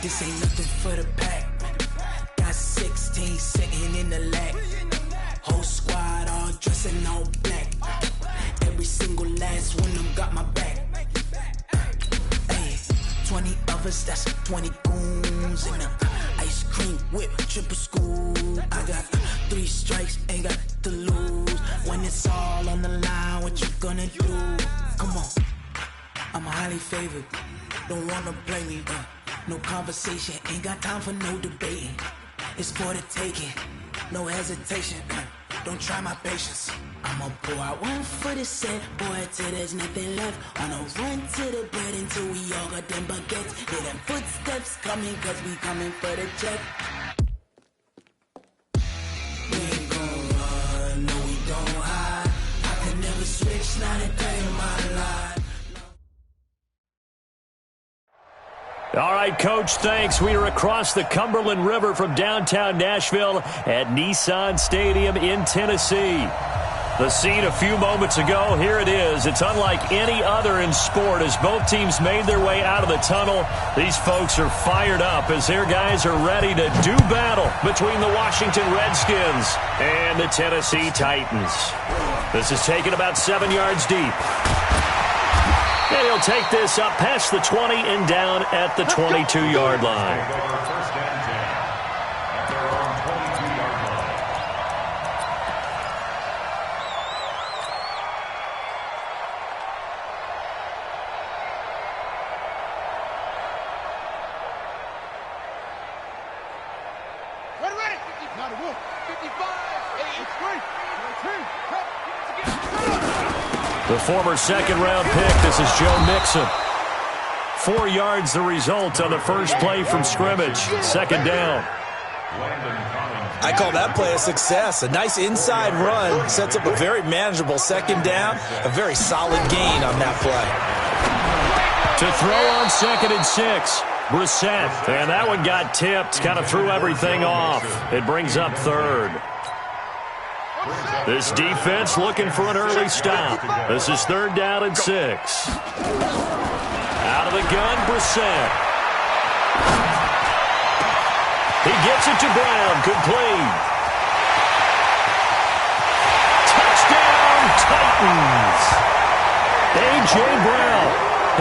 This ain't nothing for the pack. Got 16 sitting in the lap. Whole squad all dressed in all black. Every single last one of them got my back. Hey, 20 of us, that's 20 goons in the ice cream whip, triple scoop. I got 3 strikes, ain't got to lose. When it's all on the line, what you gonna do? Come on, I'm highly favored. Don't wanna play me, no conversation. Ain't got time for no debating. It's for the taking, no hesitation. Don't try my patience. I'ma pour out one for the set, boy, till there's nothing left. On a run to the bread until we all got them baguettes. Hear them footsteps coming, cause we coming for the check. We ain't gon' run, no we don't hide. I can never switch, not a day in my life. All right, Coach, thanks. We are across the Cumberland River from downtown Nashville at Nissan Stadium in Tennessee. The scene a few moments ago, here it is. It's unlike any other in sport as both teams made their way out of the tunnel. These folks are fired up as their guys are ready to do battle between the Washington Redskins and the Tennessee Titans. This is taken about 7 yards deep. And he'll take this up past the 20 and down at the 22-yard line. The former second-round pick, this is Joe Mixon. 4 yards the result on the first play from scrimmage. Second down. I call that play a success. A nice inside run sets up a very manageable second down. A very solid gain on that play. To throw on 2nd and 6. Brissett. And that one got tipped. Kind of threw everything off. It brings up 3rd. This defense looking for an early stop. This is 3rd down and 6. Out of the gun, Brissett. He gets it to Brown. Complete. Touchdown, Titans. A.J. Brown,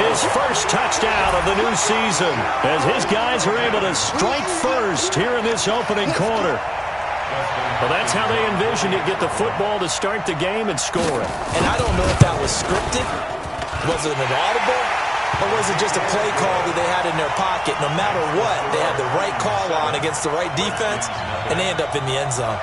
his first touchdown of the new season as his guys are able to strike first here in this opening quarter. Well, that's how they envisioned it, get the football to start the game and score it. And I don't know if that was scripted. Was it an audible? Or was it just a play call that they had in their pocket? No matter what, they had the right call on against the right defense, and they end up in the end zone.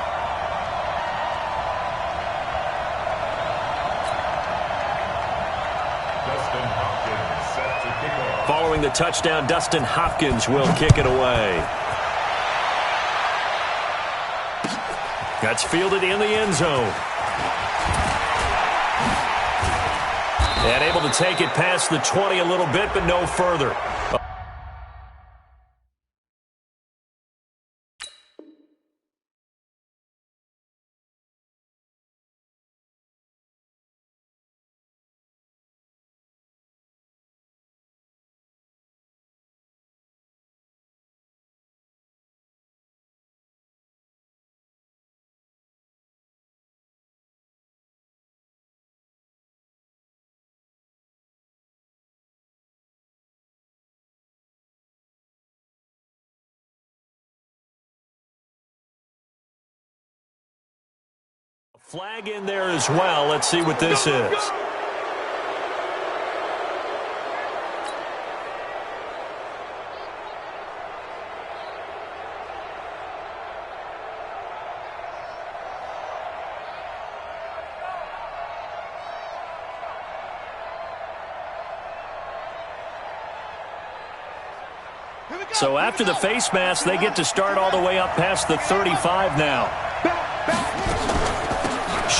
Following the touchdown, Dustin Hopkins will kick it away. That's fielded in the end zone. And able to take it past the 20 a little bit, but no further. Flag in there as well. Let's see what this is. So after the face mask, they get to start all the way up past the 35 now.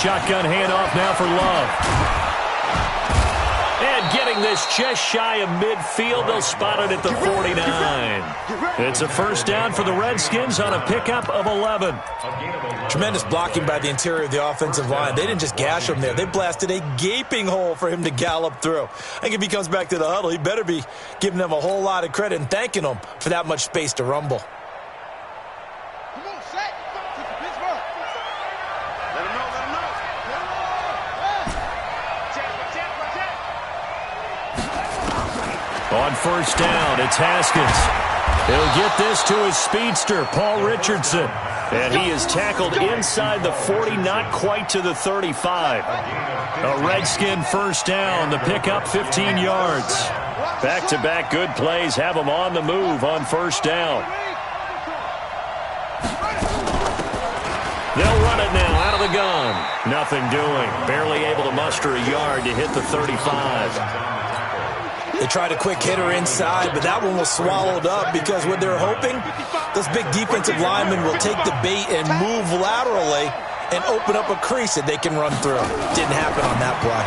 Shotgun handoff now for Love. And getting Running this just shy of midfield. They'll spot it at the 49. It's a first down for the Redskins on a pickup of 11. Tremendous blocking by the interior of the offensive line. They didn't just gash him there. They blasted a gaping hole for him to gallop through. I think if he comes back to the huddle, he better be giving them a whole lot of credit and thanking them for that much space to rumble. On first down, it's Haskins. He'll get this to his speedster, Paul Richardson. And he is tackled inside the 40, not quite to the 35. A Redskin first down, the pickup 15 yards. Back-to-back good plays have him on the move on first down. They'll run it now out of the gun. Nothing doing. Barely able to muster a yard to hit the 35. They tried a quick hitter inside, but that one was swallowed up because what they're hoping, those big defensive linemen will take the bait and move laterally and open up a crease that they can run through. Didn't happen on that play.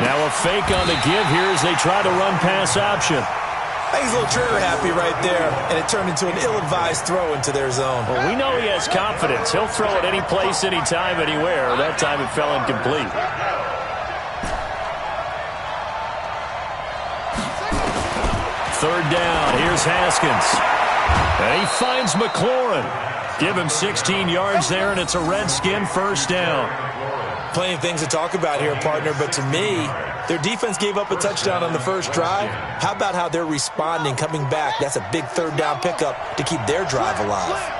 Now a fake on the give here as they try to run pass option. I think he's a little trigger happy right there, and it turned into an ill-advised throw into their zone. Well, we know he has confidence. He'll throw it any place, anytime, anywhere. That time it fell incomplete. Third down, here's Haskins. And he finds McLaurin. Give him 16 yards there, and it's a Redskin first down. Plenty of things to talk about here, partner, but to me, their defense gave up a touchdown on the first drive. How about how they're responding, coming back? That's a big third down pickup to keep their drive alive.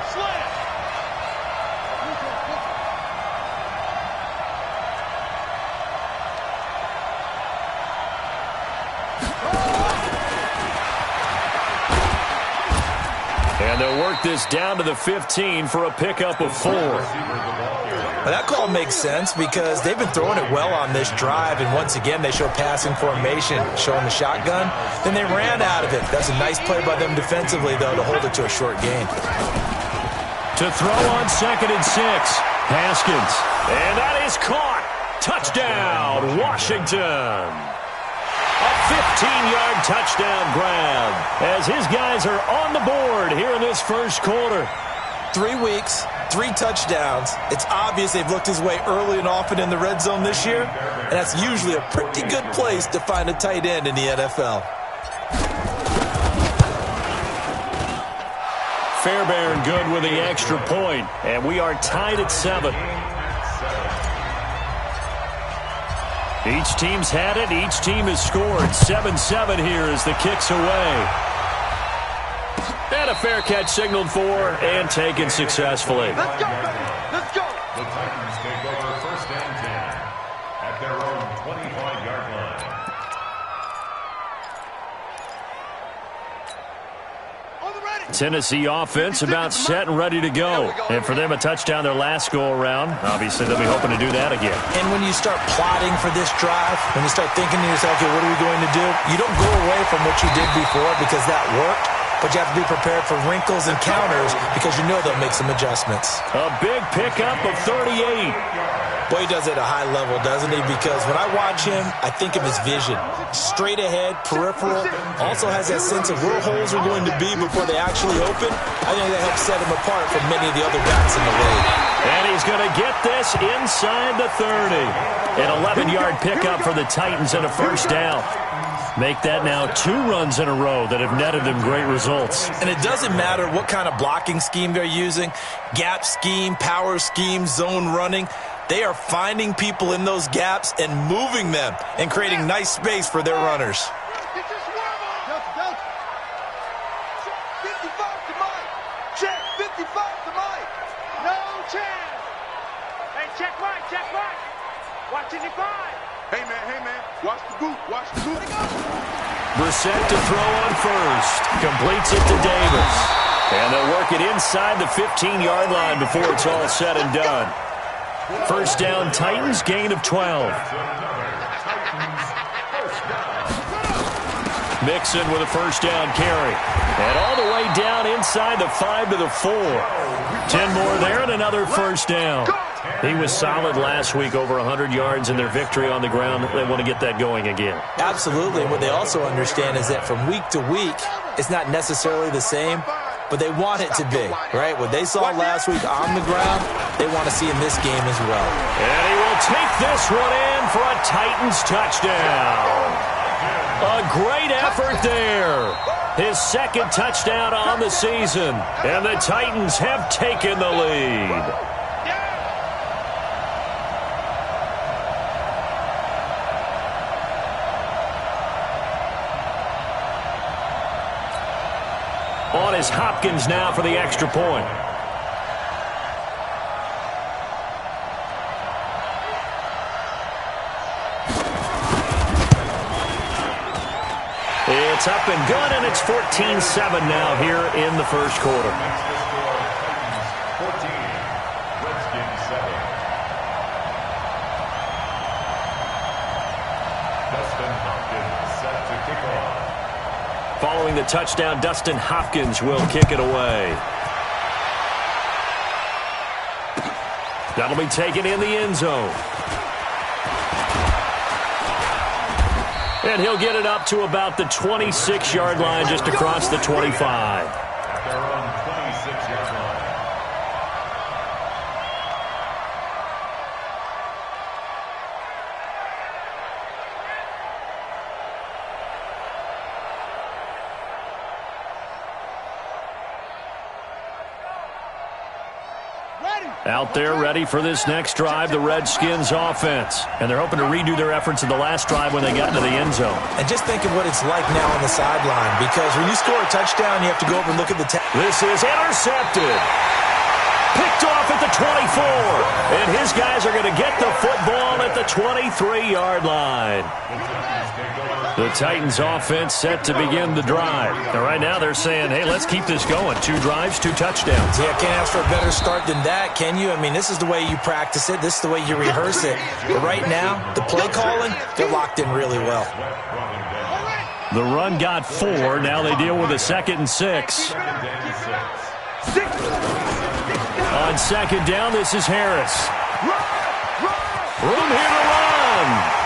And they'll work this down to the 15 for a pickup of 4. Well, that call makes sense because they've been throwing it well on this drive, and once again they show passing formation, showing the shotgun. Then they ran out of it. That's a nice play by them defensively, though, to hold it to a short gain. To throw on 2nd and 6, Haskins. And that is caught. Touchdown, Washington. A 15-yard touchdown grab as his guys are on the board here in this first quarter. 3 weeks, 3 touchdowns. It's obvious they've looked his way early and often in the red zone this year, and that's usually a pretty good place to find a tight end in the NFL. Fairbairn good with the extra point, and we are tied at 7. Each team's had it. Each team has scored. 7-7 here as the kick's away. And a fair catch signaled for and taken successfully. Let's go, let's go. The Titans take over first and 10 at their own 25-yard line. Tennessee offense about set and ready to go. And for them, a touchdown their last go-around. Obviously, they'll be hoping to do that again. And when you start plotting for this drive, when you start thinking to yourself, okay, what are we going to do? You don't go away from what you did before because that worked. But you have to be prepared for wrinkles and counters because you know they'll make some adjustments. A big pickup of 38. Boy, he does it at a high level, doesn't he? Because when I watch him, I think of his vision. Straight ahead, peripheral, also has that sense of where holes are going to be before they actually open. I think that helps set him apart from many of the other backs in the league. And he's going to get this inside the 30. An 11-yard pickup for the Titans and a first down. Make that now 2 runs in a row that have netted them great results. And it doesn't matter what kind of blocking scheme they're using, gap scheme, power scheme, zone running. They are finding people in those gaps and moving them and creating nice space for their runners. 55 to Mike. Check 55 to Mike. No chance. Hey, check Mike. Watching your 5. Hey, man. Watch the boot. Brissett to throw on first. Completes it to Davis. And they'll work it inside the 15-yard line before it's all said and done. First down, Titans, gain of 12. Mixon with a first down carry. And all the way down inside the 5 to the 4. 10 more there and another first down. He was solid last week, over 100 yards in their victory on the ground. They want to get that going again. Absolutely. And what they also understand is that from week to week, it's not necessarily the same, but they want it to be, right? What they saw last week on the ground, they want to see in this game as well. And he will take this one in for a Titans touchdown. A great effort there. His second touchdown on the season. And the Titans have taken the lead. On is Hopkins now for the extra point. It's up and good, and it's 14-7 now here in the first quarter. 14, Redskins 7. Dustin Hopkins set to kick off. Following the touchdown, Dustin Hopkins will kick it away. That'll be taken in the end zone. And he'll get it up to about the 26-yard line, just across the 25. At their own 26-yard line. Out there ready for this next drive, the Redskins offense. And they're hoping to redo their efforts in the last drive when they got into the end zone. And just think of what it's like now on the sideline, because when you score a touchdown, you have to go over and look at the This is intercepted. Picked off at the 24. And his guys are going to get the football at the 23-yard line. The Titans offense set to begin the drive. And right now they're saying, hey, let's keep this going. 2 drives, 2 touchdowns. Yeah, can't ask for a better start than that, can you? I mean, this is the way you practice it. This is the way you rehearse it. But right now, the play calling, they're locked in really well. The run got 4. Now they deal with a 2nd and 6. On second down, this is Harris. Room here to run.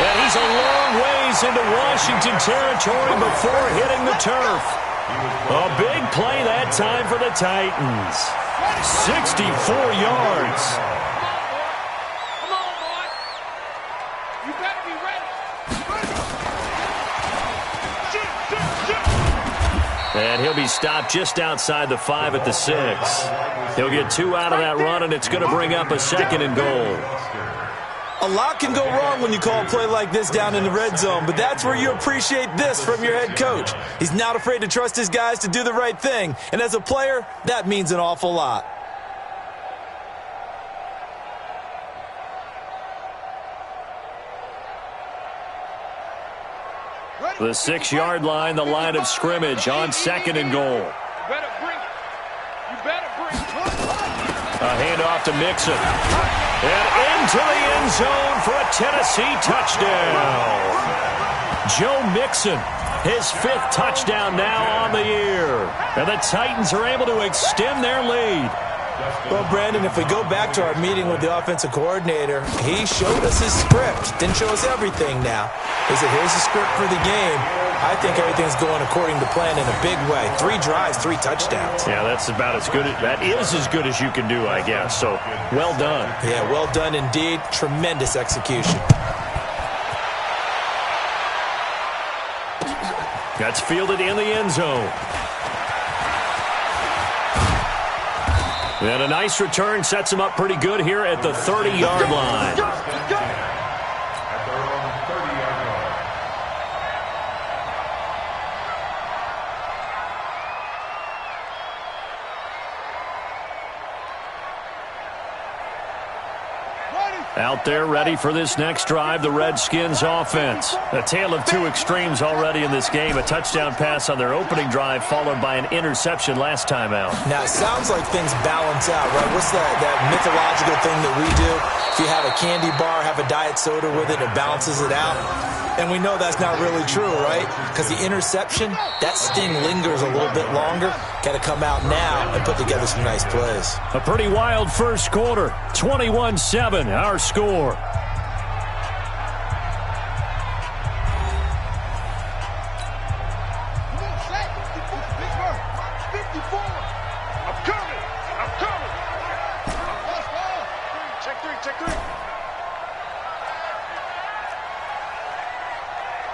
And he's a long ways into Washington territory before hitting the turf. A big play that time for the Titans. 64 yards. Come on, boy. You better be ready. And he'll be stopped just outside the 5 at the 6. He'll get 2 out of that run, and it's going to bring up a 2nd and goal. A lot can go wrong when you call a play like this down in the red zone, but that's where you appreciate this from your head coach. He's not afraid to trust his guys to do the right thing, and as a player, that means an awful lot. The 6-yard line, the line of scrimmage on 2nd and goal. You better bring it. You better bring it. A handoff to Mixon. And into the end zone for a Tennessee touchdown. Joe Mixon, his 5th touchdown now on the year. And the Titans are able to extend their lead. Well, Brandon, if we go back to our meeting with the offensive coordinator, he showed us his script. Didn't show us everything now. He said, here's the script for the game. I think everything's going according to plan in a big way. 3 drives, 3 touchdowns. Yeah, that's about as good. That is as good as you can do, I guess. So, well done. Yeah, well done indeed. Tremendous execution. That's fielded in the end zone. And a nice return sets him up pretty good here at the 30-yard line. At their own 30-yard line. Out there ready for this next drive, the Redskins offense. A tale of two extremes already in this game. A touchdown pass on their opening drive followed by an interception last time out. Now, it sounds like things balance out, right? What's that mythological thing that we do? If you have a candy bar, have a diet soda with it, it balances it out. And we know that's not really true, right? Because the interception, that sting lingers a little bit longer. Got to come out now and put together some nice plays. A pretty wild first quarter. 21-7, our score.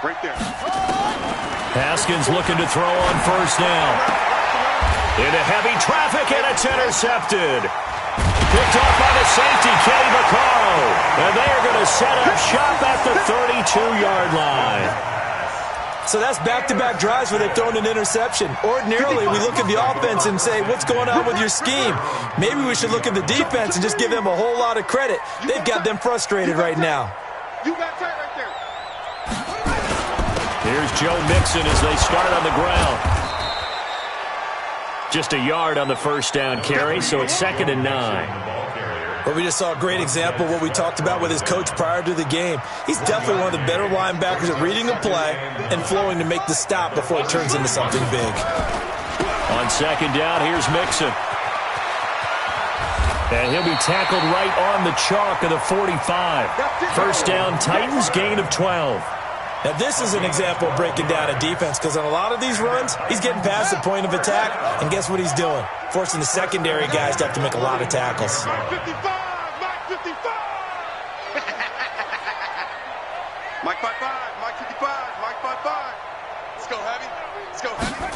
Right there. Haskins looking to throw on first down. Into heavy traffic, and it's intercepted. Picked off by the safety, Kenny Vaccaro. And they are going to set up shop at the 32-yard line. So that's back-to-back drives where they've thrown an interception. Ordinarily, we look at the offense and say, what's going on with your scheme? Maybe we should look at the defense and just give them a whole lot of credit. They've got them frustrated right now. You got tight right there. Here's Joe Mixon as they start on the ground. Just a yard on the first down carry, so it's 2nd and 9. Well, we just saw a great example of what we talked about with his coach prior to the game. He's definitely one of the better linebackers at reading a play and flowing to make the stop before it turns into something big. On 2nd down, here's Mixon. And he'll be tackled right on the chalk of the 45. First down, Titans, gain of 12. Now, this is an example of breaking down a defense because on a lot of these runs, he's getting past the point of attack, and guess what he's doing? Forcing the secondary guys to have to make a lot of tackles. Mike 55! Mike 55! Mike 55! Mike 55! Mike 55! Let's go, Heavy. Let's go, Heavy.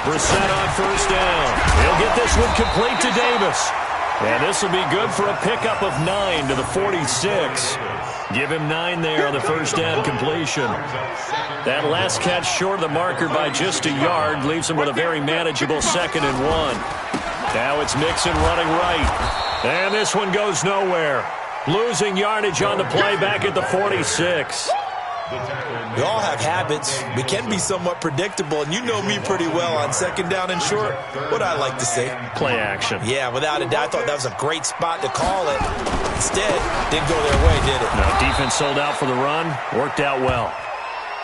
Brissett on first down. He'll get this one complete to Davis. And this will be good for a pickup of 9 to the 46. Give him 9 there on the first down completion. That last catch short of the marker by just a yard leaves him with a very manageable 2nd and 1. Now it's Mixon running right. And this one goes nowhere. Losing yardage on the play back at the 46. We all have habits. We can be somewhat predictable, and you know me pretty well on 2nd down and short. What I like to say? Play action. Yeah, without a doubt, I thought that was a great spot to call it. Instead, didn't go their way, did it? No, defense sold out for the run. Worked out well.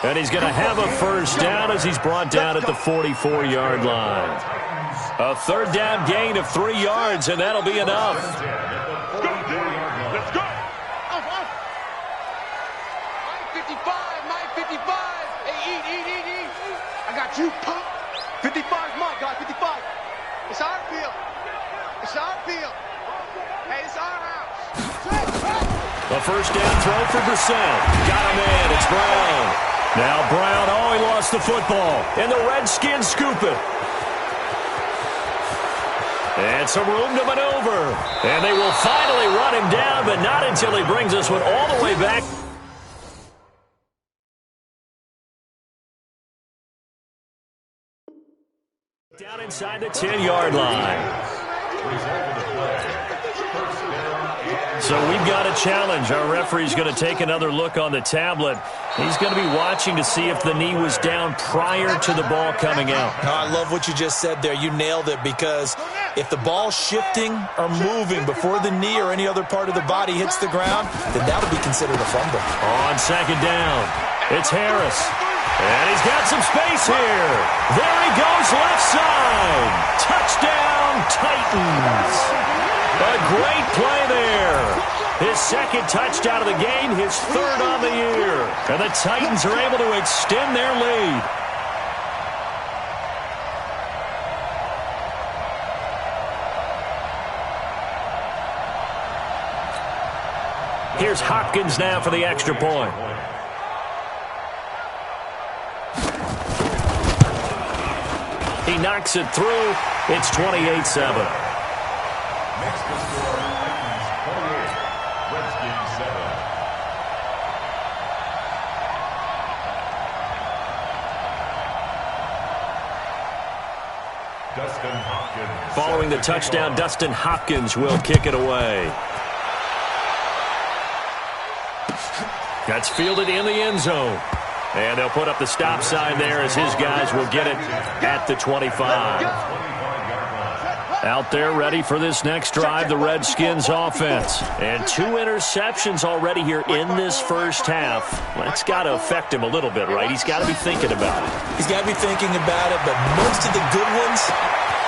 And he's going to have a first down as he's brought down at the 44-yard line. A 3rd down gain of 3 yards, and that'll be enough. Let's go! Mike 55! Mike 55! Hey, eat! I got you, punk! 55 is mine, guys, 55. It's our field. It's our field. Hey, it's our house. A first down throw for Brissett. Got him in. It's Brown. Now Brown, he lost the football. And the Redskins scoop it. And some room to maneuver. And they will finally run him down, but not until he brings this one all the way back. Down inside the 10-yard line. So we've got a challenge. Our referee's going to take another look on the tablet. He's going to be watching to see if the knee was down prior to the ball coming out. Oh, I love what you just said there. You nailed it, because if the ball's shifting or moving before the knee or any other part of the body hits the ground, then that'll be considered a fumble. On 2nd down, it's Harris. And he's got some space here. There he goes, left side. Touchdown, Titans. A great play there. His 2nd touchdown of the game, his 3rd on the year. And the Titans are able to extend their lead. Here's Hopkins now for the extra point. He knocks it through. It's 28-7. Next to score, Titans 28, Redskins 7. Dustin Hopkins. Following the touchdown, Dustin Hopkins will kick it away. That's fielded in the end zone. And they'll put up the stop sign there as his guys will get it at the 25. Out there ready for this next drive, the Redskins offense. And 2 interceptions already here in this first half. That's got to affect him a little bit, right? He's got to be thinking about it. He's got to be thinking about it, but most of the good ones,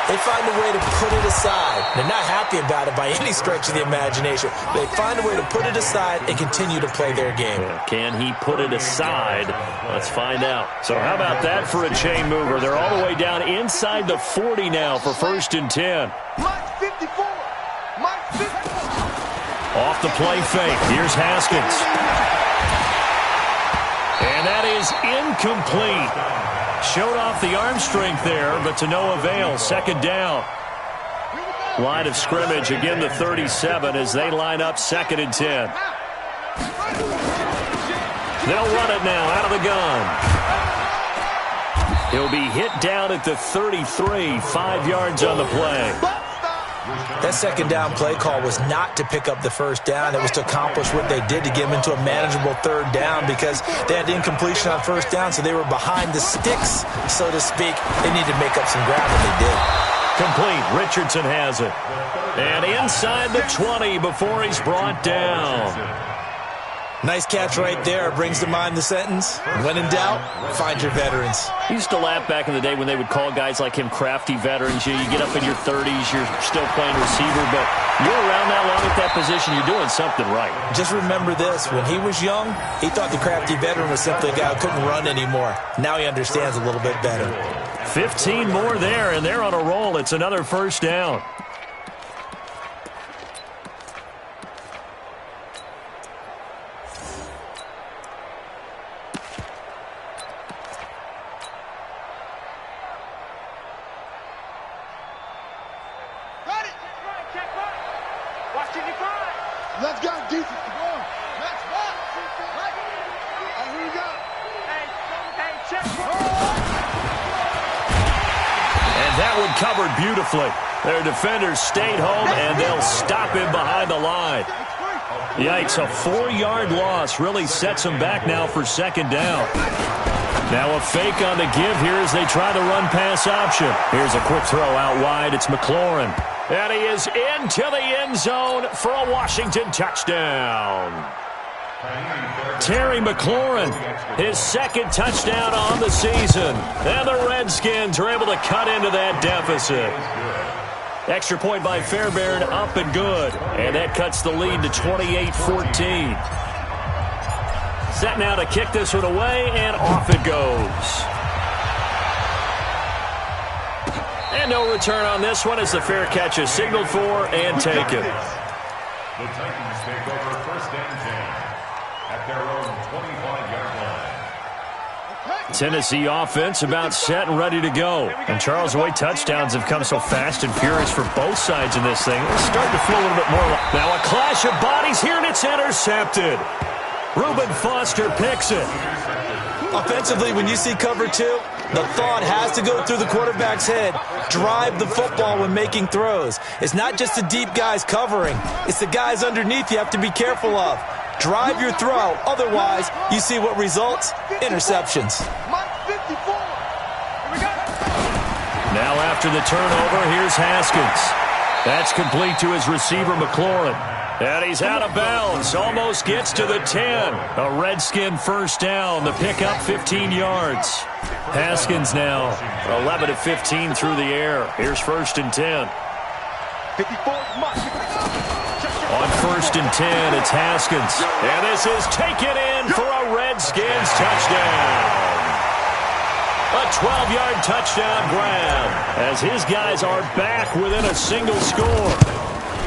they find a way to put it aside. They're not happy about it by any stretch of the imagination. They find a way to put it aside and continue to play their game. Can he put it aside? Let's find out. So how about that for a chain mover? They're all the way down inside the 40 now for 1st and 10. Mike 54. Mike 54. Off the play fake. Here's Haskins. And that is incomplete. Showed off the arm strength there, but to no avail. 2nd down. Line of scrimmage, again the 37 as they line up 2nd and 10. They'll run it now out of the gun. He'll be hit down at the 33, 5 yards on the play. That 2nd down play call was not to pick up the 1st down. It was to accomplish what they did to get them into a manageable 3rd down because they had incompletion on 1st down, so they were behind the sticks, so to speak. They needed to make up some ground, and they did. Complete. Richardson has it. And inside the 20 before he's brought down. Nice catch right there. Brings to mind the sentence, when in doubt, find your veterans. I used to laugh back in the day when they would call guys like him crafty veterans. You get up in your 30s, you're still playing receiver, but you're around that long at that position, you're doing something right. Just remember this. When he was young, he thought the crafty veteran was simply a guy who couldn't run anymore. Now he understands a little bit better. 15 more there, and they're on a roll. It's another 1st down. Let's go, defense. Come on. Let's rock. Here we go. Hey, check. And that one covered beautifully. Their defenders stayed home, and they'll stop him behind the line. Yikes, a 4-yard loss really sets them back now for 2nd down. Now a fake on the give here as they try the run-pass option. Here's a quick throw out wide. It's McLaurin. And he is into the end zone for a Washington touchdown. Terry McLaurin, his 2nd touchdown on the season. And the Redskins are able to cut into that deficit. Extra point by Fairbairn, up and good. And that cuts the lead to 28-14. Set now to kick this one away, and off it goes. And no return on this one as the fair catch is signaled for and taken. The Titans take over 1st and 10 at their own 25-yard line. Tennessee offense about set and ready to go. And Charles, the way touchdowns have come so fast and furious for both sides in this thing, it's starting to feel a little bit more like... Now a clash of bodies here, and it's intercepted. Reuben Foster picks it. Offensively, when you see cover 2, the thought has to go through the quarterback's head. Drive the football when making throws. It's not just the deep guys covering. It's the guys underneath you have to be careful of. Drive your throw. Otherwise, you see what results? Interceptions. Mike 54. Here we go. Now after the turnover, here's Haskins. That's complete to his receiver, McLaurin. And he's out of bounds. Almost gets to the 10. A Redskin 1st down. The pickup 15 yards. Haskins now 11 of 15 through the air. Here's 1st and 10. 54. On 1st and 10, it's Haskins. And this is taken in for a Redskins touchdown. A 12-yard touchdown grab as his guys are back within a single score.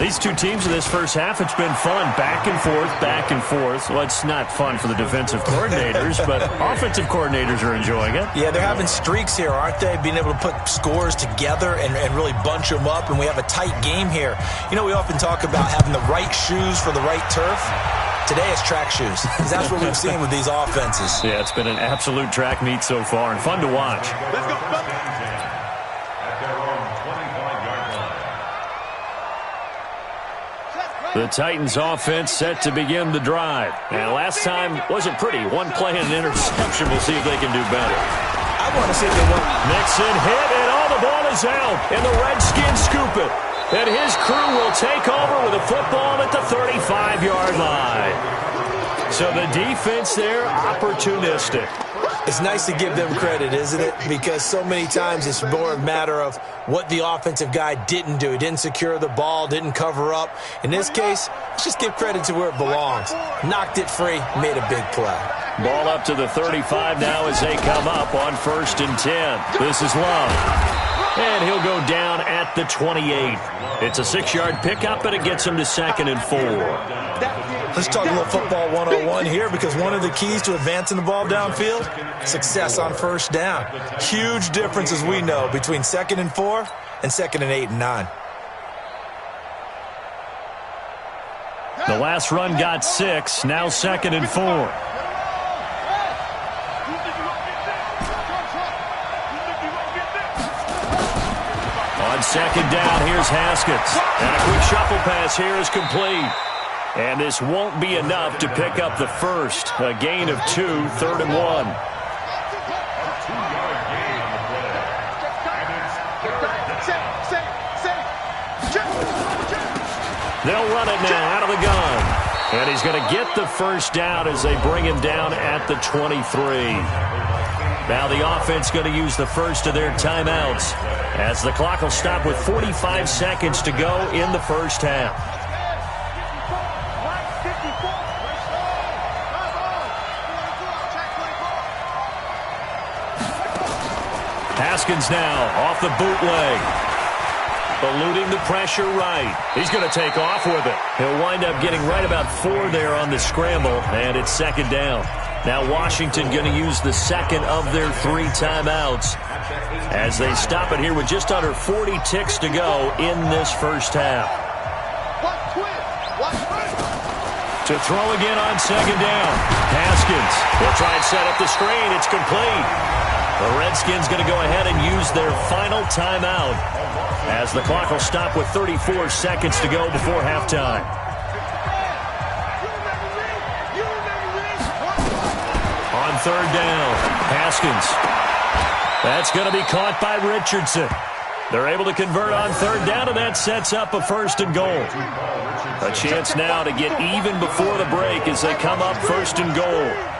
These two teams in this first half, it's been fun. Back and forth, back and forth. Well, it's not fun for the defensive coordinators, but offensive coordinators are enjoying it. Yeah, they're having streaks here, aren't they? Being able to put scores together and really bunch them up, and we have a tight game here. You know, we often talk about having the right shoes for the right turf. Today it's track shoes, because that's what we've seen with these offenses. Yeah, it's been an absolute track meet so far, and fun to watch. Let's go. At their own 25-yard line. The Titans offense set to begin the drive. And last time wasn't pretty. One play and an interception. We'll see if they can do better. I want to see if they want. Mixon hit, and all the ball is out. And the Redskins scoop it. And his crew will take over with a football at the 35-yard line. So the defense there, opportunistic. It's nice to give them credit, isn't it? Because so many times it's more a matter of what the offensive guy didn't do. He didn't secure the ball, didn't cover up. In this case, let's just give credit to where it belongs. Knocked it free, made a big play. Ball up to the 35 now as they come up on 1st and 10. This is Love. And he'll go down at the 28. It's a 6-yard pickup, and it gets him to 2nd and 4. Let's talk a little football 101 here, because one of the keys to advancing the ball downfield, success on 1st down. Huge difference, as we know, between 2nd and 4 and 2nd and 8 and 9. The last run got 6, now 2nd and 4. On 2nd down, here's Haskins. And a quick shuffle pass here is complete. And this won't be enough to pick up the first. A gain of 2, 3rd and 1. They'll run it now out of the gun. And he's going to get the 1st down as they bring him down at the 23. Now the offense going to use the first of their timeouts as the clock will stop with 45 seconds to go in the 1st half. Haskins now off the bootleg. Eluding the pressure right. He's going to take off with it. He'll wind up getting right about 4 there on the scramble, and it's 2nd down. Now Washington going to use the 2nd of their 3 timeouts as they stop it here with just under 40 ticks to go in this 1st half. To throw again on 2nd down. Haskins will try and set up the screen. It's complete. The Redskins going to go ahead and use their final timeout as the clock will stop with 34 seconds to go before halftime. On 3rd down, Haskins. That's going to be caught by Richardson. They're able to convert on 3rd down, and that sets up a 1st and goal. A chance now to get even before the break as they come up 1st and goal.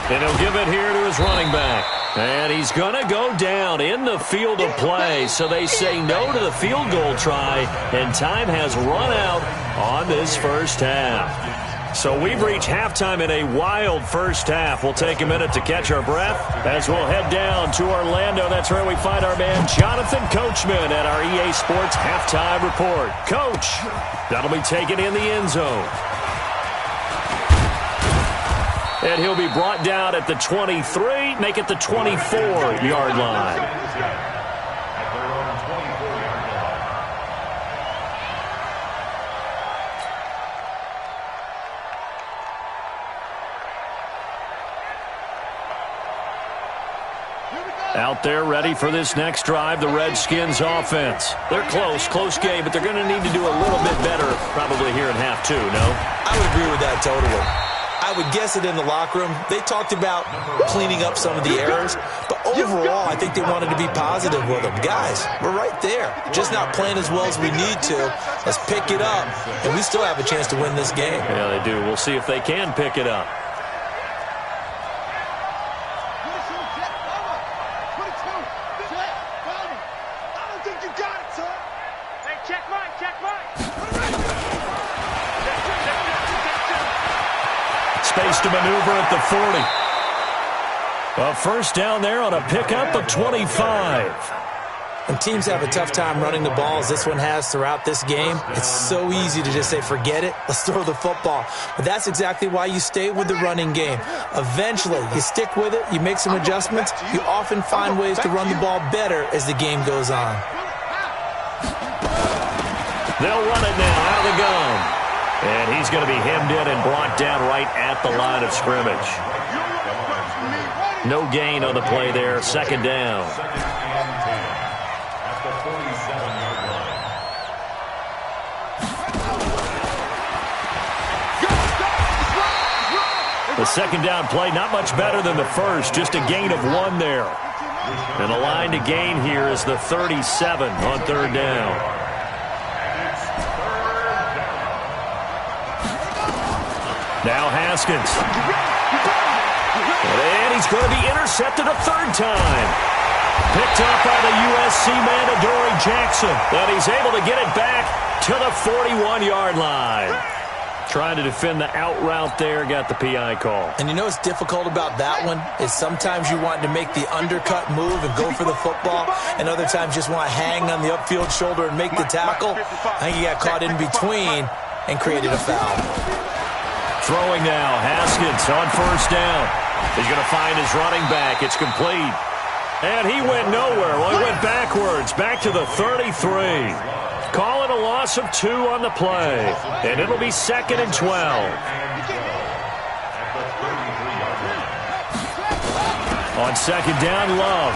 And he'll give it here to his running back. And he's going to go down in the field of play. So they say no to the field goal try. And time has run out on this 1st half. So we've reached halftime in a wild 1st half. We'll take a minute to catch our breath as we'll head down to Orlando. That's where we find our man Jonathan Coachman at our EA Sports Halftime Report. Coach, that'll be taken in the end zone. And he'll be brought down at the 23, make it the 24-yard line. Out there ready for this next drive, the Redskins offense. They're close game, but they're going to need to do a little bit better probably here in half 2, no? I would agree with that totally. I would guess it in the locker room. They talked about cleaning up some of the errors, but overall, I think they wanted to be positive with them. Guys, we're right there. Just not playing as well as we need to. Let's pick it up, and we still have a chance to win this game. Yeah, they do. We'll see if they can pick it up. Space to maneuver at the 40. A 1st down there on a pickup of 25. When teams have a tough time running the ball, as this one has throughout this game, it's so easy to just say, forget it, let's throw the football. But that's exactly why you stay with the running game. Eventually, you stick with it, you make some adjustments, you often find ways to run the ball better as the game goes on. They'll run it now out of the gun. And he's going to be hemmed in and brought down right at the line of scrimmage. No gain on the play there. Second down. Second and 10 at the 47-yard line. The second down play, not much better than the first. Just a gain of 1 there. And the line to gain here is the 37 on third down. Now Haskins. And he's going to be intercepted a third time. Picked up by the USC man, Adoree Jackson. And he's able to get it back to the 41-yard line. Trying to defend the out route there, got the PI call. And you know what's difficult about that one is sometimes you want to make the undercut move and go for the football, and other times just want to hang on the upfield shoulder and make the tackle. I think he got caught in between and created a foul. Throwing now, Haskins on first down. He's going to find his running back. It's complete. And he went nowhere. Well, he went backwards, back to the 33. Call it a loss of 2 on the play. And it'll be 2nd and 12. On second down, Love.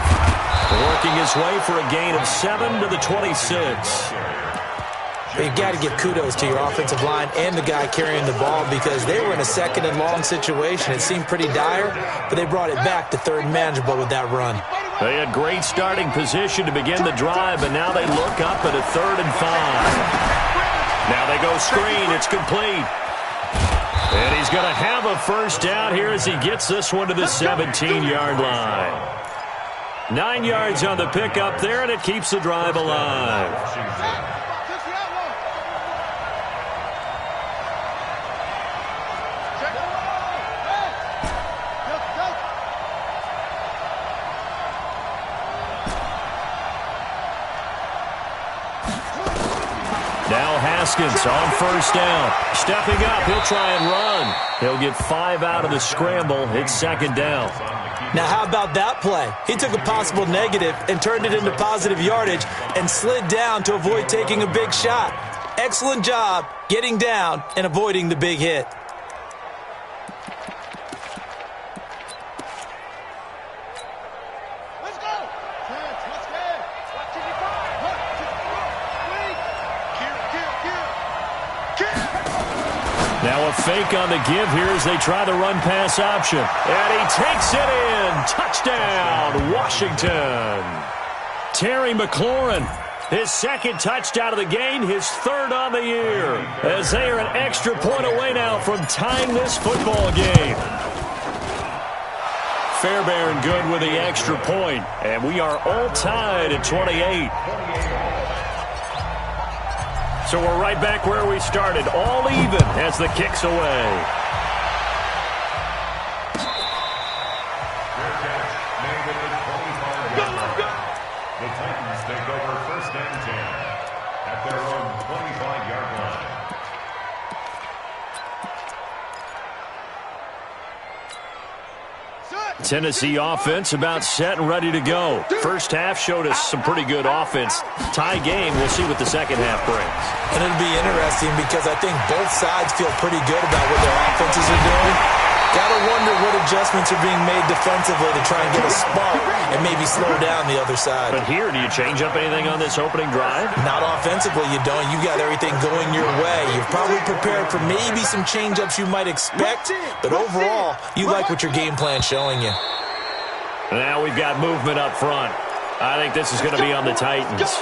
Working his way for a gain of 7 to the 26. But you've got to give kudos to your offensive line and the guy carrying the ball because they were in a second and long situation. It seemed pretty dire, but they brought it back to third and manageable with that run. They had great starting position to begin the drive, but now they look up at a 3rd and 5. Now they go screen. It's complete. And he's going to have a first down here as he gets this one to the 17-yard line. 9 yards on the pickup there, and it keeps the drive alive. Now Haskins on first down. Stepping up, he'll try and run. He'll get 5 out of the scramble. It's second down. Now how about that play? He took a possible negative and turned it into positive yardage and slid down to avoid taking a big shot. Excellent job getting down and avoiding the big hit. Now a fake on the give here as they try the run-pass option. And he takes it in. Touchdown, Washington. Terry McLaurin, his second touchdown of the game, his 3rd on the year. As they are an extra point away now from tying this football game. Fairbairn good with the extra point. And we are all tied at 28. So we're right back where we started, all even as the kick's away. The Titans take over 1st and 10 at their own 25-yard line. Tennessee offense about set and ready to go. First half showed us some pretty good offense. Tie game, we'll see what the second half brings. And it'll be interesting because I think both sides feel pretty good about what their offenses are doing. Gotta wonder what adjustments are being made defensively to try and get a spark and maybe slow down the other side. But here, do you change up anything on this opening drive? Not offensively, you don't. You got everything going your way. You've probably prepared for maybe some change-ups you might expect, but overall, you like what your game plan's showing you. Now we've got movement up front. I think this is going to be on the Titans.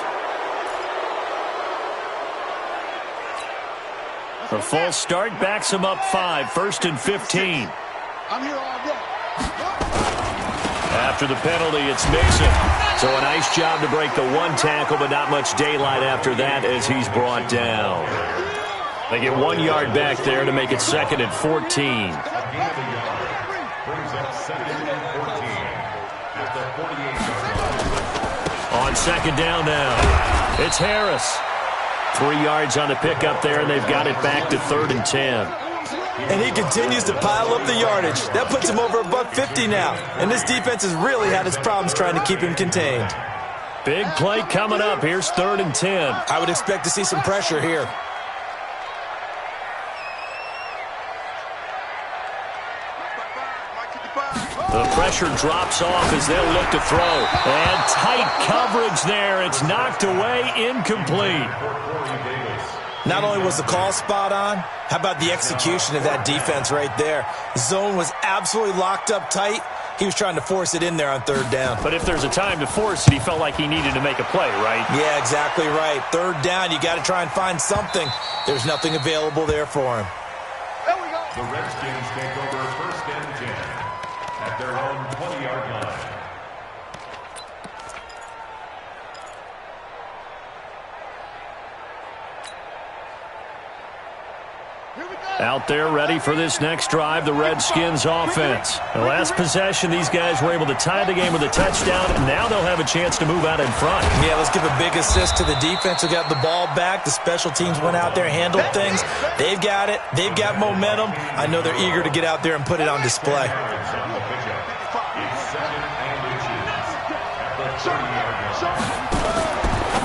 A false start backs him up 5, 1st and 15. I'm here all day. After the penalty, it's Mixon. So a nice job to break the 1 tackle, but not much daylight after that as he's brought down. They get 1 yard back there to make it 2nd and 14. Brings up 2nd and 14 at the 48-yard line. On second down now, it's Harris. 3 yards on the pickup there, and they've got it back to 3rd and 10. And he continues to pile up the yardage. That puts him over $150 now. And this defense has really had its problems trying to keep him contained. Big play coming up. Here's 3rd and 10. I would expect to see some pressure here. The pressure drops off as they'll look to throw. And tight coverage there. It's knocked away, incomplete. Not only was the call spot on, how about the execution of that defense right there? The zone was absolutely locked up tight. He was trying to force it in there on third down. But if there's a time to force it, he felt like he needed to make a play, right? Yeah, exactly right. Third down, you got to try and find something. There's nothing available there for him. There we go. The Redskins take over first and 10 at their own 20-yard line. Out there ready for this next drive, the Redskins offense. The last possession, these guys were able to tie the game with a touchdown, and now they'll have a chance to move out in front. Yeah, let's give a big assist to the defense who got the ball back. The special teams went out there, handled things. They've got it. They've got momentum. I know they're eager to get out there and put it on display.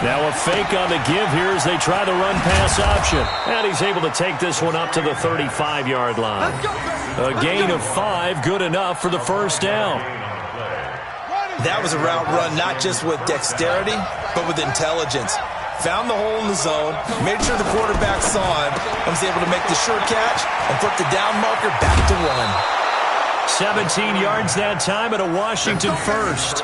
Now a fake on the give here as they try the run-pass option. And he's able to take this one up to the 35-yard line. A gain of 5, good enough for the first down. That was a route run not just with dexterity, but with intelligence. Found the hole in the zone, made sure the quarterback saw him, and was able to make the sure catch and put the down marker back to 1. 17 yards that time at a Washington first.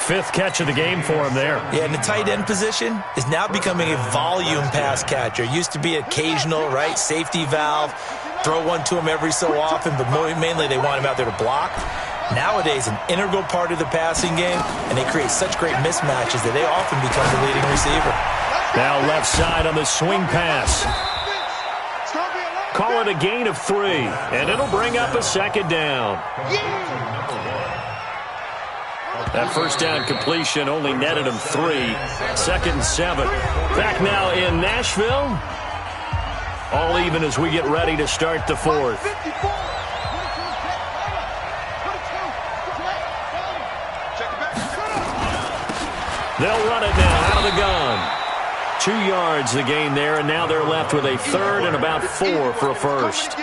5th catch of the game for him there. Yeah, and the tight end position is now becoming a volume pass catcher. Used to be occasional, right, safety valve, throw one to him every so often, but mainly they want him out there to block. Nowadays, an integral part of the passing game, and they create such great mismatches that they often become the leading receiver. Now left side on the swing pass. Call it a gain of 3, and it'll bring up a second down. That first down completion only netted him 3. 2nd and 7. Back now in Nashville. All even as we get ready to start the 4th. They'll run it now out of the gun. 2 yards the gain there, and now they're left with a 3rd and about 4 for a first.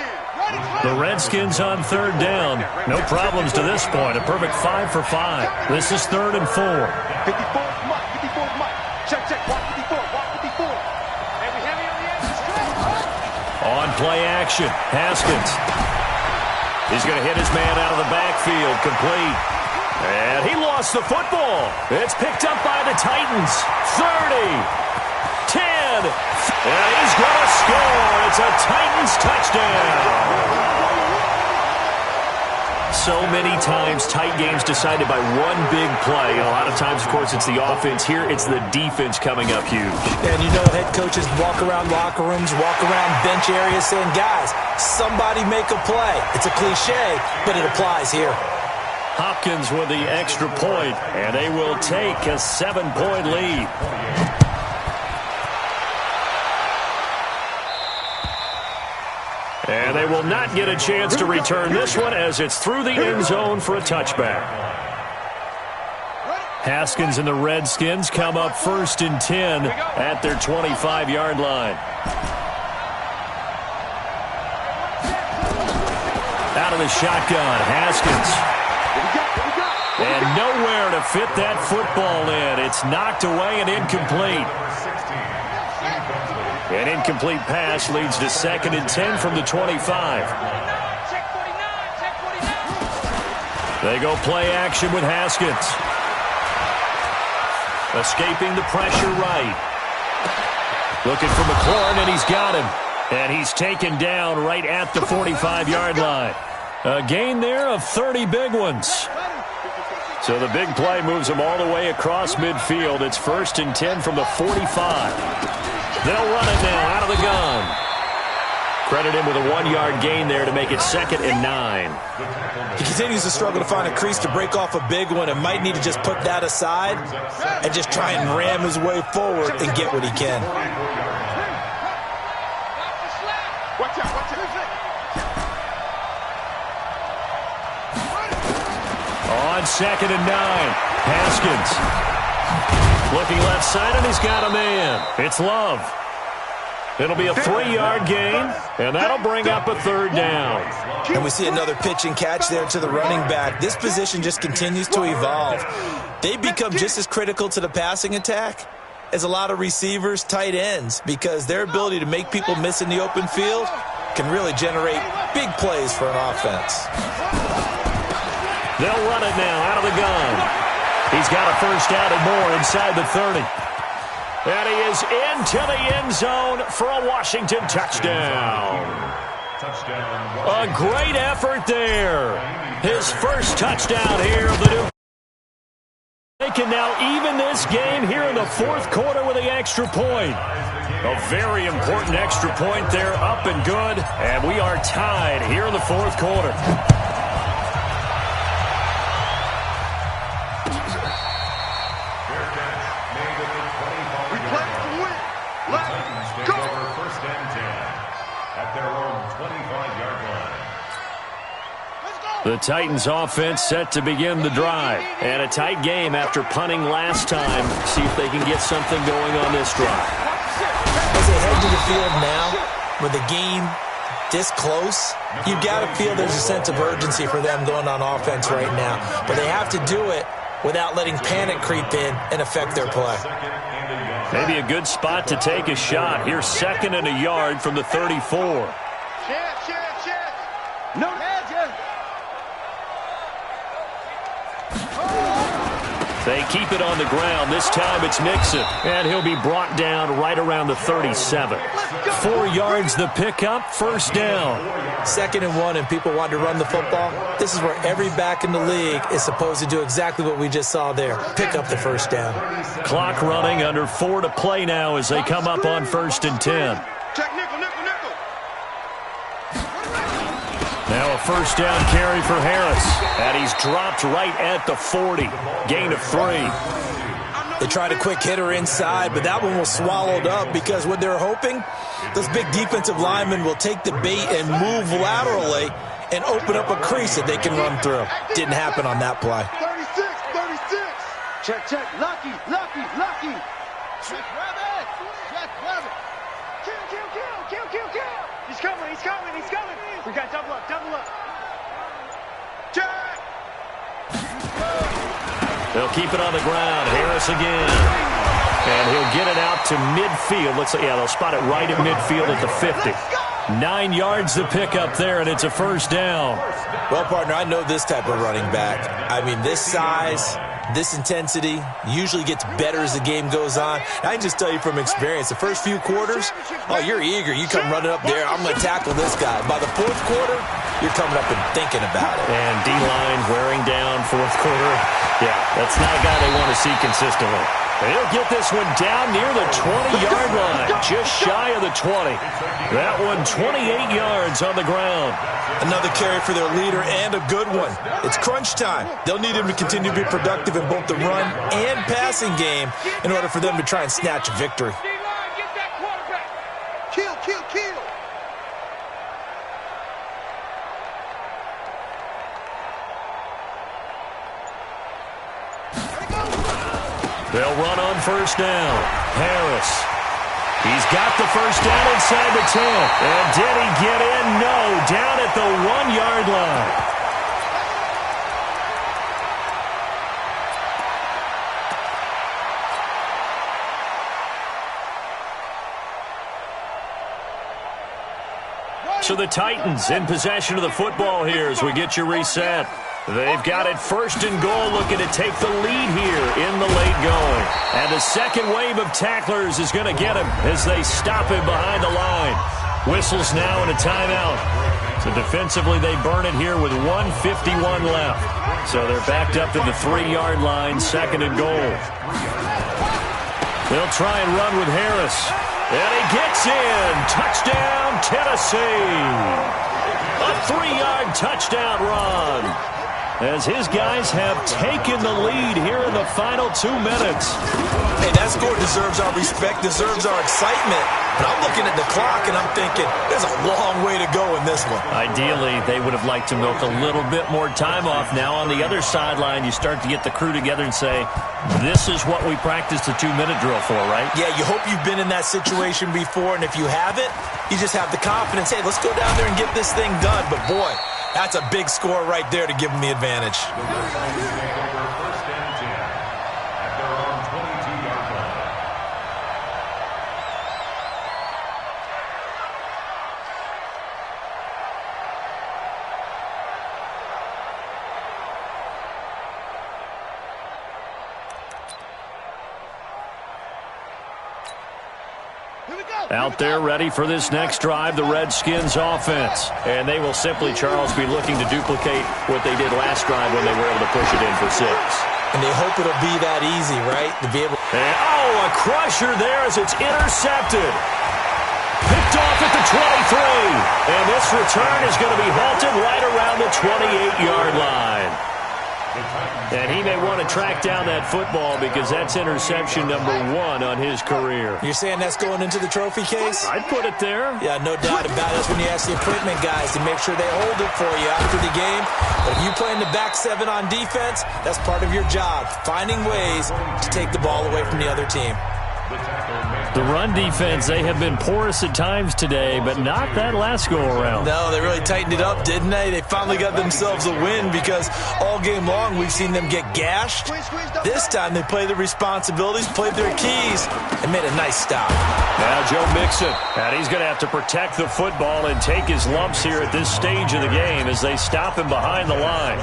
The Redskins on 3rd down. No problems to this point. A perfect 5 for 5. This is 3rd and 4. 54, Mike. 54, Mike. Check, check. Walk 54, walk 54. And we heavy on the edge. On play action, Haskins. He's going to hit his man out of the backfield, complete. And he lost the football. It's picked up by the Titans. 30. 10, and he's going to score. It's a Titans touchdown. So many times, tight games decided by one big play. A lot of times, of course, it's the offense. Here, it's the defense coming up huge. And you know, head coaches walk around locker rooms, walk around bench areas saying, guys, somebody make a play. It's a cliche, but it applies here. Hopkins with the extra point, and they will take a 7-point lead. And they will not get a chance to return this one as it's through the end zone for a touchback. Haskins and the Redskins come up 1st and 10 at their 25-yard line. Out of the shotgun, Haskins. And nowhere to fit that football in. It's knocked away and incomplete. An incomplete pass leads to 2nd and 10 from the 25. They go play action with Haskins. Escaping the pressure right. Looking for McLaurin, and he's got him. And he's taken down right at the 45-yard line. A gain there of 30 big ones. So the big play moves them all the way across midfield. It's 1st and 10 from the 45. They'll run it now out of the gun. Credit him with a 1-yard gain there to make it 2nd and 9. He continues to struggle to find a crease to break off a big one and might need to just put that aside and just try and ram his way forward and get what he can. On 2nd and 9, Haskins. Looking left side, and he's got a man. It's Love. It'll be a 3-yard gain, and that'll bring up a 3rd down. And we see another pitch and catch there to the running back. This position just continues to evolve. They become just as critical to the passing attack as a lot of receivers, tight ends, because their ability to make people miss in the open field can really generate big plays for an offense. They'll run it now out of the gun. He's got a 1st down and more inside the 30. And he is into the end zone for a Washington touchdown. A great effort there. His first touchdown here of the new. They can now even this game here in the 4th quarter with the extra point. A very important extra point there, up and good. And we are tied here in the 4th quarter. The Titans offense set to begin the drive. And a tight game after punting last time. See if they can get something going on this drive. As they head to the field now, with the game this close, you've got to feel there's a sense of urgency for them going on offense right now. But they have to do it without letting panic creep in and affect their play. Maybe a good spot to take a shot. Here's 2nd and a yard from the 34. No. They keep it on the ground. This time it's Mixon. And he'll be brought down right around the 37. 4 yards the pickup, 1st down. 2nd and 1 and people want to run the football. This is where every back in the league is supposed to do exactly what we just saw there. Pick up the 1st down. Clock running, under 4 to play now as they come up on 1st and 10. Now a 1st down carry for Harris. And he's dropped right at the 40. Gain of 3. They tried a quick hitter inside, but that one was swallowed up because what they're hoping, those big defensive linemen will take the bait and move laterally and open up a crease that they can run through. Didn't happen on that play. 36. Check. Lucky. Check rabbit. Kill. He's coming. We got double up. Jack! They'll keep it on the ground. Harris again. And he'll get it out to midfield. They'll spot it right at midfield at the 50. 9 yards to pick up there, and it's a 1st down. Well, partner, I know this type of running back. I mean, this size, this intensity usually gets better as the game goes on. I can just tell you from experience, the first few quarters, you're eager. You come running up there, I'm going to tackle this guy. By the 4th quarter, you're coming up and thinking about it. And D-line wearing down 4th quarter. Yeah, that's not a guy they want to see consistently. They'll get this one down near the 20-yard line, just shy of the 20. That one 28 yards on the ground. Another carry for their leader and a good one. It's crunch time. They'll need him to continue to be productive in both the run and passing game in order for them to try and snatch a victory. Kill. They'll run on 1st down. Harris. He's got the 1st down inside the 10. And did he get in? No. Down at the 1-yard line. So the Titans in possession of the football here as we get you reset. They've got it 1st and goal, looking to take the lead here in the late going. And the second wave of tacklers is going to get him as they stop him behind the line. Whistles now and a timeout. So defensively, they burn it here with 1:51 left. So they're backed up to the 3-yard line, 2nd and goal. They'll try and run with Harris. And he gets in. Touchdown, Tennessee. A 3-yard touchdown run. as his guys have taken the lead here in the final 2 minutes. Hey, that score deserves our respect, deserves our excitement. But I'm looking at the clock, and I'm thinking, there's a long way to go in this one. Ideally, they would have liked to milk a little bit more time off. Now on the other sideline, you start to get the crew together and say, this is what we practiced a 2-minute drill for, right? Yeah, you hope you've been in that situation before, and if you haven't, you just have the confidence, hey, let's go down there and get this thing done. But, boy, that's a big score right there to give them the advantage. Out there ready for this next drive, the Redskins offense. And they will simply, Charles, be looking to duplicate what they did last drive when they were able to push it in for 6. And they hope it'll be that easy, right? To be able. And, a crusher there as it's intercepted. Picked off at the 23. And this return is going to be halted right around the 28-yard line. And he may want to track down that football because that's interception number 1 on his career. You're saying that's going into the trophy case? I'd put it there. Yeah, no doubt about it. That's when you ask the equipment guys to make sure they hold it for you after the game. But if you play in the back 7 on defense, that's part of your job, finding ways to take the ball away from the other team. The run defense, they have been porous at times today, but not that last go-around. No, they really tightened it up, didn't they? They finally got themselves a win because all game long we've seen them get gashed. This time they played their responsibilities, played their keys, and made a nice stop. Now Joe Mixon, and he's going to have to protect the football and take his lumps here at this stage of the game as they stop him behind the line.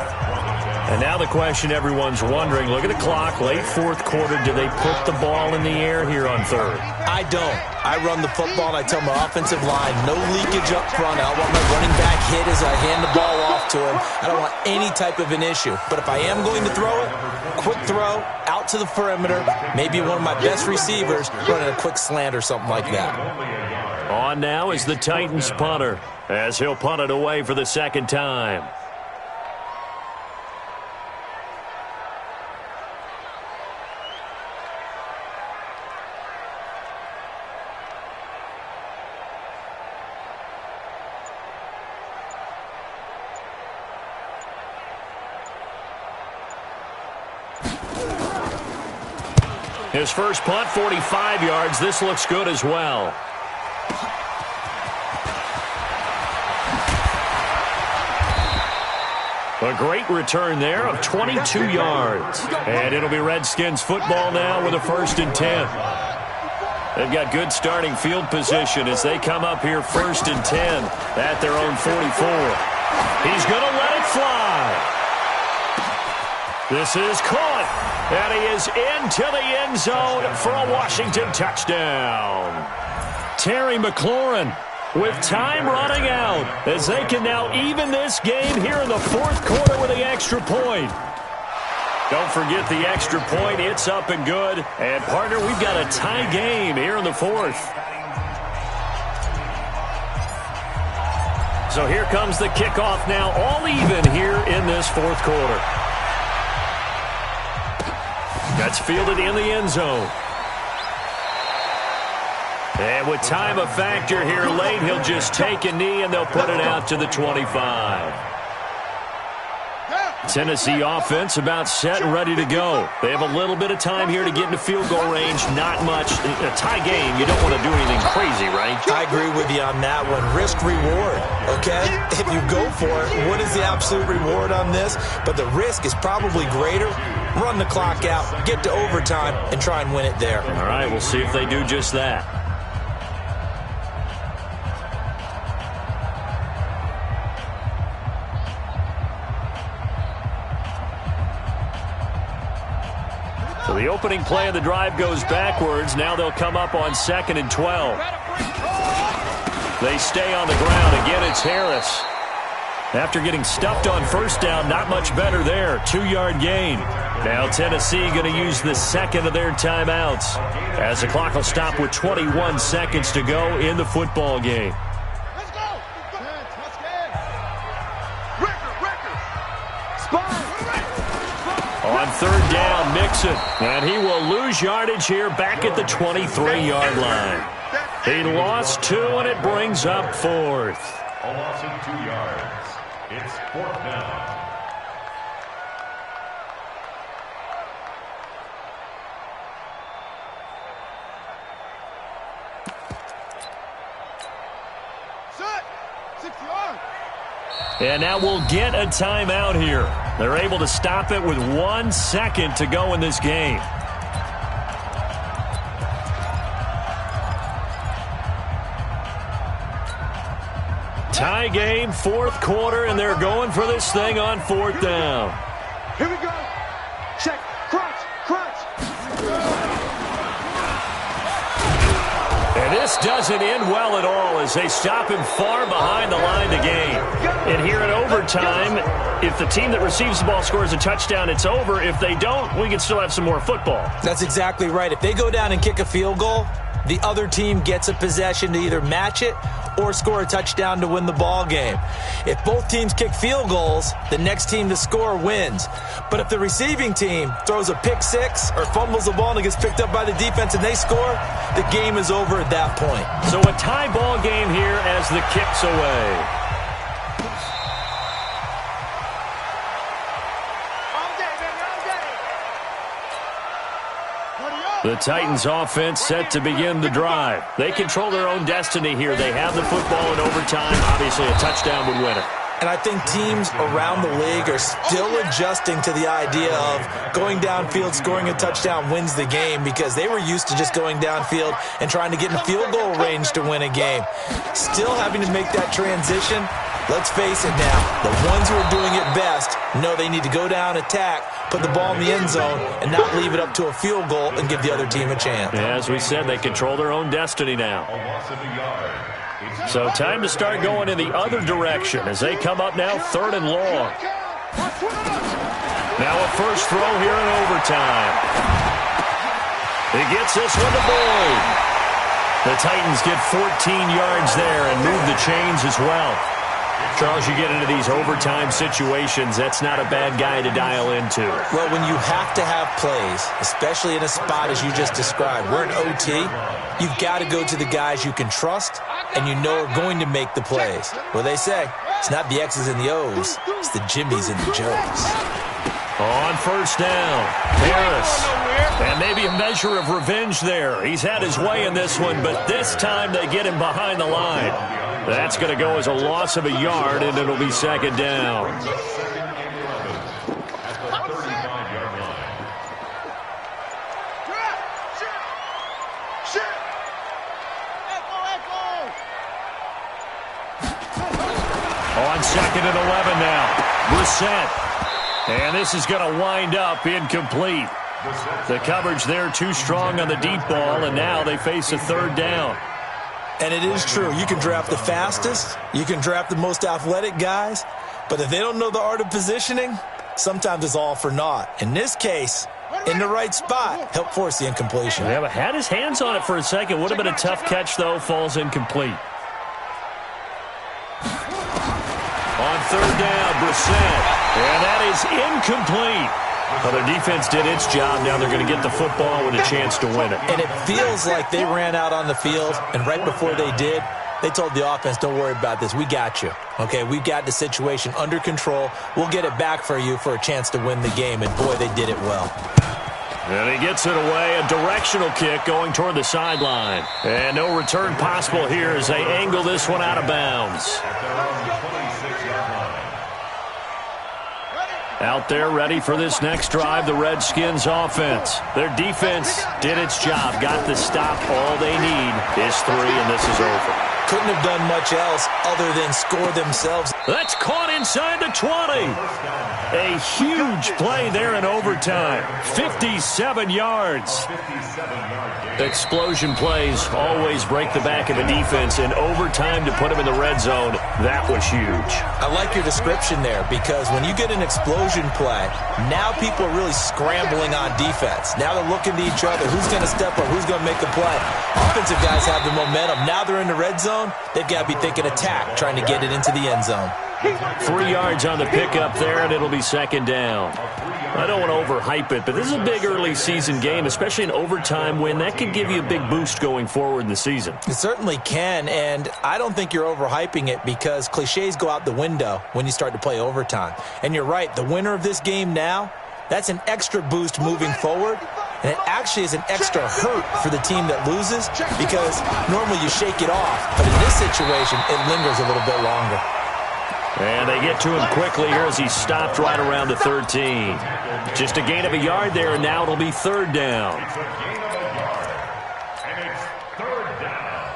And now the question everyone's wondering, look at the clock, late 4th quarter, do they put the ball in the air here on 3rd? I don't. I run the football, and I tell my offensive line, no leakage up front. I don't want my running back hit as I hand the ball off to him. I don't want any type of an issue. But if I am going to throw it, quick throw, out to the perimeter, maybe one of my best receivers running a quick slant or something like that. On now is the Titans punter, as he'll punt it away for the 2nd time. His first punt, 45 yards. This looks good as well. A great return there of 22 yards. And it'll be Redskins football now with a 1st and 10. They've got good starting field position as they come up here 1st and 10 at their own 44. He's going to let it fly. This is caught, and he is into the end zone for a Washington touchdown. Terry McLaurin with time running out as they can now even this game here in the 4th quarter with the extra point. Don't forget the extra point. It's up and good. And, partner, we've got a tie game here in the 4th. So here comes the kickoff now, all even here in this 4th quarter. That's fielded in the end zone. And with time a factor here late, he'll just take a knee and they'll put it out to the 25. Tennessee offense about set and ready to go. They have a little bit of time here to get into field goal range. Not much. A tie game, you don't want to do anything crazy, right? I agree with you on that one. Risk-reward, okay? If you go for it, what is the absolute reward on this? But the risk is probably greater. Run the clock out, get to overtime, and try and win it there. All right, we'll see if they do just that. So the opening play of the drive goes backwards. Now they'll come up on 2nd and 12. They stay on the ground. Again, it's Harris. After getting stuffed on 1st down, not much better there. 2-yard gain. Now Tennessee going to use the 2nd of their timeouts as the clock will stop with 21 seconds to go in the football game. Let's go. Spot. Mixon. And he will lose yardage here back at the 23-yard line. He lost 2, and it brings up 4th. A loss of 2 yards. It's 4th down. And now we'll get a timeout here. They're able to stop it with 1 second to go in this game. Tie game, 4th quarter, and they're going for this thing on 4th down. Here we go. Check. Crunch. And this doesn't end well at all as they stop him far behind the line to gain. And here in overtime, if the team that receives the ball scores a touchdown, it's over. If they don't, we can still have some more football. That's exactly right. If they go down and kick a field goal, the other team gets a possession to either match it or score a touchdown to win the ball game. If both teams kick field goals, the next team to score wins. But if the receiving team throws a pick six or fumbles the ball and it gets picked up by the defense and they score, the game is over at that point. So a tie ball game here as the kick's away. The Titans offense set to begin the drive. They control their own destiny here. They have the football in overtime. Obviously, a touchdown would win it. And I think teams around the league are still adjusting to the idea of going downfield, scoring a touchdown wins the game, because they were used to just going downfield and trying to get in field goal range to win a game. Still having to make that transition. Let's face it now, the ones who are doing it best know they need to go down, attack, put the ball in the end zone, and not leave it up to a field goal and give the other team a chance. Yeah, as we said, they control their own destiny now. So time to start going in the other direction as they come up now 3rd and long. Now a first throw here in overtime. He gets this one to Boyd. The Titans get 14 yards there and move the chains as well. Charles, you get into these overtime situations, that's not a bad guy to dial into. Well, when you have to have plays, especially in a spot as you just described, we're in OT, you've got to go to the guys you can trust and you know are going to make the plays. Well, they say, it's not the X's and the O's, it's the Jimmies and the Joes. On first down, Harris. And maybe a measure of revenge there. He's had his way in this one, but this time they get him behind the line. That's going to go as a loss of a yard, and it'll be 2nd down. On 2nd and 11 now, Brissett. And this is going to wind up incomplete. The coverage there too strong on the deep ball, and now they face a 3rd down. And it is true. You can draft the fastest. You can draft the most athletic guys. But if they don't know the art of positioning, sometimes it's all for naught. In this case, in the right spot, help force the incompletion. Yeah, but had his hands on it for a second. Would have been a tough catch, though. Falls incomplete. On 3rd down, Brissett. And that is incomplete. Well, their defense did its job. Now they're going to get the football with a chance to win it. And it feels like they ran out on the field, and right before they did, they told the offense, don't worry about this. We got you. Okay, we got the situation under control. We'll get it back for you for a chance to win the game. And, boy, they did it well. And he gets it away. A directional kick going toward the sideline. And no return possible here as they angle this one out of bounds. Out there ready for this next drive, the Redskins offense. Their defense did its job, got the stop. All they need is 3, and this is over. Couldn't have done much else other than score themselves. That's caught inside the 20. A huge play there in overtime. 57 yards. Explosion plays always break the back of a defense. In overtime to put them in the red zone, that was huge. I like your description there, because when you get an explosion play, now people are really scrambling on defense. Now they're looking to each other. Who's going to step up? Who's going to make the play? Offensive guys have the momentum. Now they're in the red zone. They've got to be thinking attack, trying to get it into the end zone. 3 yards on the pickup there, and it'll be second down. I don't want to overhype it, but this is a big early season game, especially an overtime win. That can give you a big boost going forward in the season. It certainly can, and I don't think you're overhyping it because cliches go out the window when you start to play overtime. And you're right, the winner of this game now, that's an extra boost moving forward, and it actually is an extra hurt for the team that loses because normally you shake it off, but in this situation, it lingers a little bit longer. And they get to him quickly here as he stopped right around the 13. Just a gain of a yard there, and now it'll be third down. It's a gain of a yard, and it's third down.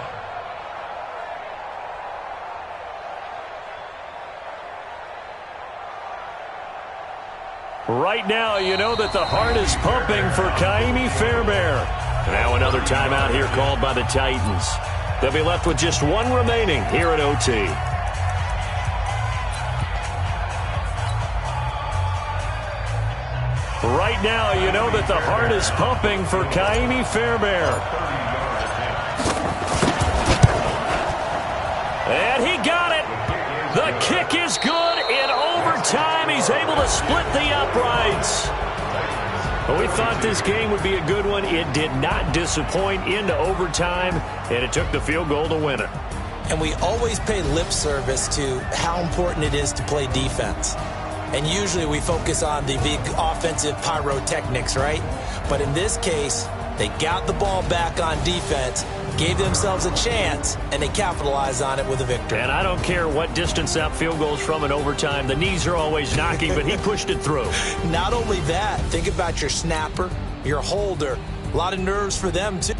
Right now, you know that the heart is pumping for Kaimi Fairbairn. Now another timeout here called by the Titans. They'll be left with just one remaining here at OT. Right now, you know that the heart is pumping for Kaimi Fairbairn. And he got it. The kick is good. In overtime, he's able to split the uprights. Well, we thought this game would be a good one. It did not disappoint into overtime, and it took the field goal to win it. And we always pay lip service to how important it is to play defense. And usually we focus on the big offensive pyrotechnics, right? But in this case, they got the ball back on defense, gave themselves a chance, and they capitalized on it with a victory. And I don't care what distance that field goes from in overtime. The knees are always knocking, but he pushed it through. Not only that, think about your snapper, your holder. A lot of nerves for them, too.